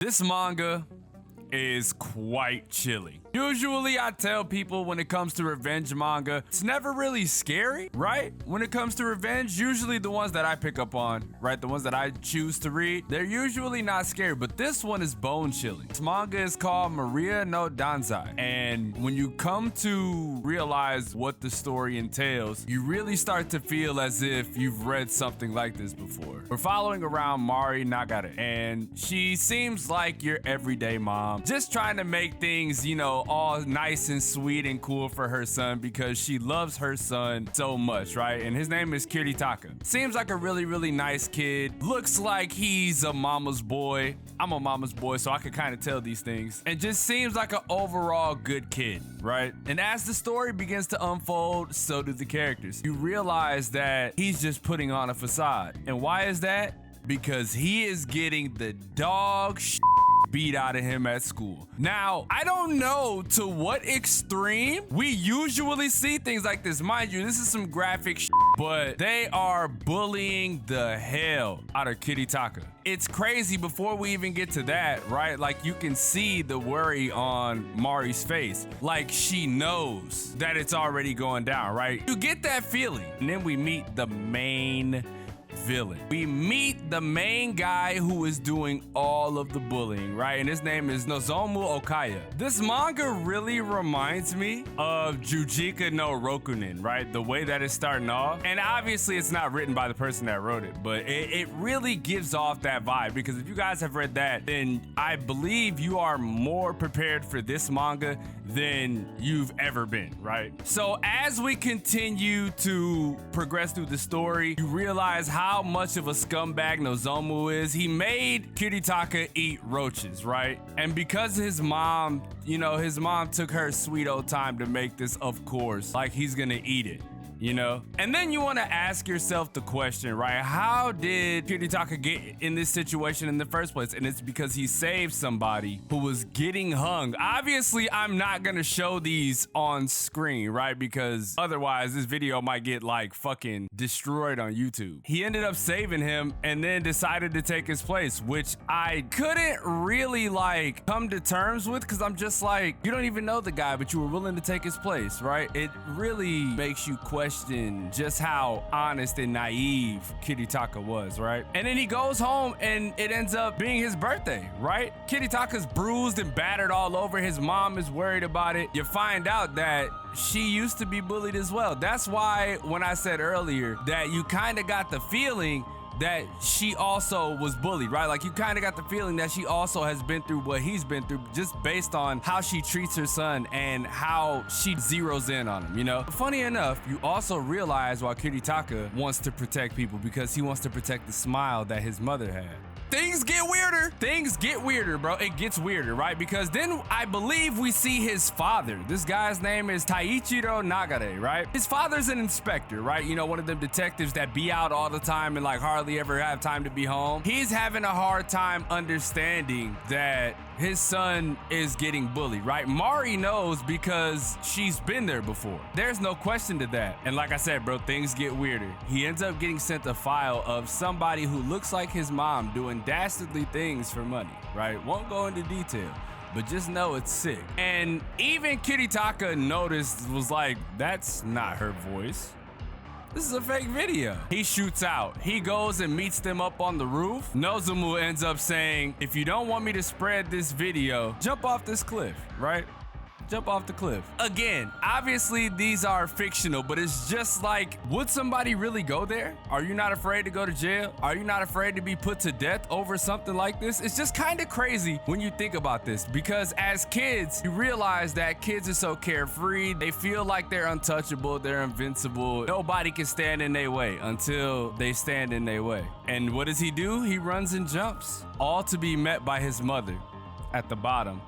This manga is quite chilly. Usually I tell people when it comes to revenge manga, it's never really scary, right? When it comes to revenge, usually the ones that I pick up on, right? The ones that I choose to read, they're usually not scary, but this one is bone chilling. This manga is called Maria no Danzai. And when you come to realize what the story entails, you really start to feel as if you've read something like this before. We're following around Mari Nagare, and she seems like your everyday mom, just trying to make things, you know, all nice and sweet and cool for her son because she loves her son so much, right? And his name is Kiritaka. Seems like a really nice kid. Looks like he's a mama's boy. I'm a mama's boy, so I could kind of tell these things. And just seems like an overall good kid, right? And as the story begins to unfold, so do the characters. You realize that he's just putting on a facade. And why is that? Because he is getting the dog shit beat out of him at school. Now, I don't know to what extreme we usually see things like this. Mind you, this is some graphic shit, but they are bullying the hell out of Kiritaka. It's crazy. Before we even get to that, right? Like, you can see the worry on Mari's face. Like, she knows that it's already going down, right? You get that feeling. And then we meet the main villain. We meet the main guy who is doing all of the bullying, right? And his name is Nozomu Okaya. This manga really reminds me of Jujika no Rokunin, right? The way that it's starting off. And obviously it's not written by the person that wrote it, but it really gives off that vibe, because if you guys have read that, then I believe you are more prepared for this manga than you've ever been, right? So as we continue to progress through the story, you realize how much of a scumbag Nozomu is. He made Kiritaka eat roaches, right? And because his mom, you know, his mom took her sweet old time to make this, of course, like he's gonna eat it, you know? And then you wanna ask yourself the question, right? How did Kiritaka get in this situation in the first place? And it's because he saved somebody who was getting hung. Obviously, I'm not gonna show these on screen, right? Because otherwise this video might get like fucking destroyed on YouTube. He ended up saving him and then decided to take his place, which I couldn't really like come to terms with, because I'm just like, you don't even know the guy, but you were willing to take his place, right? It really makes you question just how honest and naive Kiritaka was, right? And then he goes home and it ends up being his birthday, right? Kiritaka's bruised and battered all over. His mom is worried about it. You find out that she used to be bullied as well. That's why when I said earlier that you kind of got the feeling that she also was bullied, right? Like, you kind of got the feeling that she also has been through what he's been through, just based on how she treats her son and how she zeroes in on him, you know? Funny enough, you also realize why Kiritaka wants to protect people, because he wants to protect the smile that his mother had. Things get weirder. Things get weirder, bro. It gets weirder, right? Because then I believe we see his father. This guy's name is Taichiro Nagare, right? His father's an inspector, right? You know, one of them detectives that be out all the time and like hardly ever have time to be home. He's having a hard time understanding that his son is getting bullied, right? Mari knows because she's been there before. There's no question to that. And like I said, bro, things get weirder. He ends up getting sent a file of somebody who looks like his mom doing dastardly things for money, right? Won't go into detail, but just know it's sick. And even Kiritaka noticed, was like, that's not her voice. This is a fake video. He shoots out. He goes and meets them up on the roof. Nozomu ends up saying, if you don't want me to spread this video, jump off this cliff, right? Jump off the cliff. Again, obviously these are fictional, but it's just like, would somebody really go there? Are you not afraid to go to jail? Are you not afraid to be put to death over something like this? It's just kind of crazy when you think about this, because as kids, you realize that kids are so carefree. They feel like they're untouchable, they're invincible. Nobody can stand in their way until they stand in their way. And what does he do? He runs and jumps, all to be met by his mother at the bottom.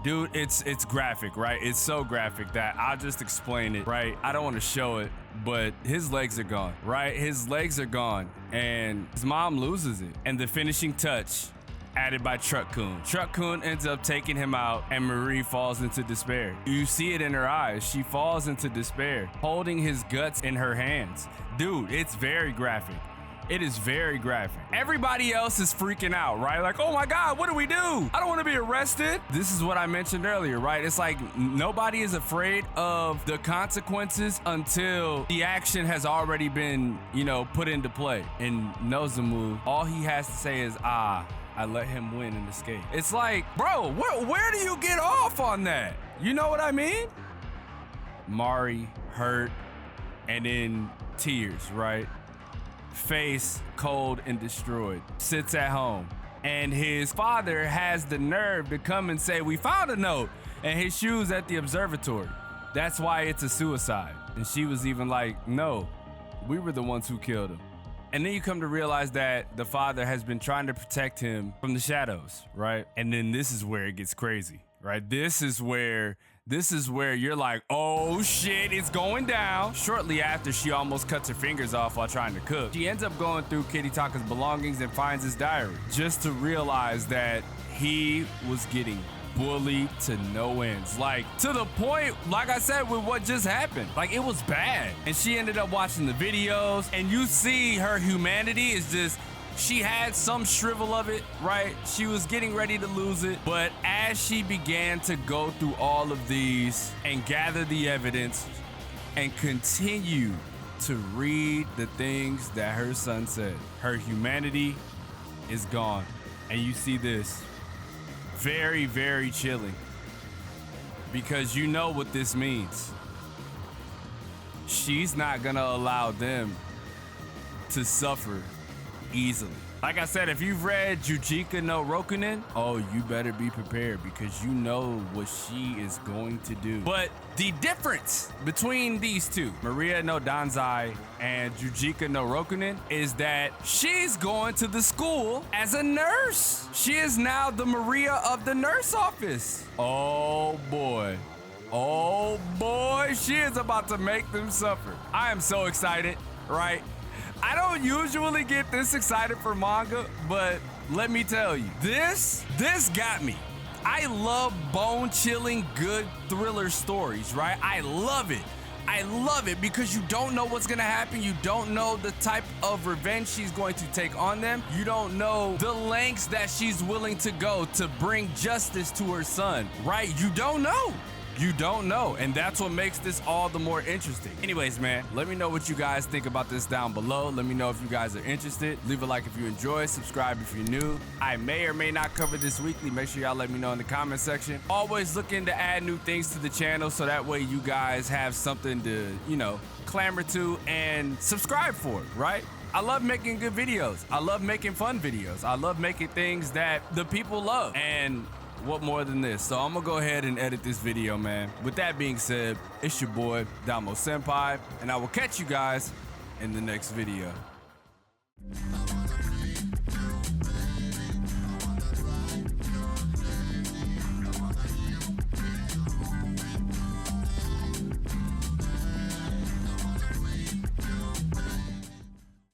Dude, it's graphic, right? It's so graphic that I'll just explain it, right? I don't want to show it, but his legs are gone, right? His legs are gone, and his mom loses it. And the finishing touch, added by Truck-kun. Truck-kun ends up taking him out, and Marie falls into despair. You see it in her eyes. She falls into despair, holding his guts in her hands. Dude, it's very graphic. It is very graphic. Everybody else is freaking out, right? Like, oh my God, what do we do? I don't want to be arrested. This is what I mentioned earlier, right? It's like nobody is afraid of the consequences until the action has already been, you know, put into play. And Nozomu, all he has to say is, I let him win and escape. It's like, bro, where do you get off on that? You know what I mean? Mari hurt and in tears, right? Face cold and destroyed, sits at home. And his father has the nerve to come and say, we found a note and his shoes at the observatory. That's why it's a suicide. And she was even like, no, we were the ones who killed him. And then you come to realize that the father has been trying to protect him from the shadows, right? And then this is where it gets crazy, right? This is where you're like, oh shit, it's going down. Shortly after she almost cuts her fingers off while trying to cook, she ends up going through Kiritaka's belongings and finds his diary, just to realize that he was getting bullied to no ends. Like, to the point, like I said, with what just happened. Like, it was bad. And she ended up watching the videos, and you see her humanity is just, she had some shrivel of it, right? She was getting ready to lose it. But as she began to go through all of these and gather the evidence and continue to read the things that her son said, her humanity is gone. And you see this. Very, very chilling. Because you know what this means. She's not gonna allow them to suffer easily. Like I said, if you've read Jujika no Rokunin, oh, you better be prepared because you know what she is going to do. But the difference between these two, Maria no Danzai and Jujika no Rokunin, is that she's going to the school as a nurse. She is now the Maria of the nurse office. Oh boy. Oh boy, she is about to make them suffer. I am so excited, right? I don't usually get this excited for manga, but let me tell you, this got me. I love bone-chilling, good thriller stories, right? I love it. I love it because you don't know what's gonna happen. You don't know the type of revenge she's going to take on them. You don't know the lengths that she's willing to go to bring justice to her son, right? You don't know. You don't know, and that's what makes this all the more interesting. Anyways, man, let me know what you guys think about this down below. Let me know if you guys are interested. Leave a like if you enjoy, subscribe if you're new. I may or may not cover this weekly. Make sure y'all let me know in the comment section. Always looking to add new things to the channel so that way you guys have something to, you know, clamor to and subscribe for, right? I love making good videos. I love making fun videos. I love making things that the people love. And what more than this? So I'm gonna go ahead and edit this video, man. With that being said, it's your boy, DomoSenpai, and I will catch you guys in the next video.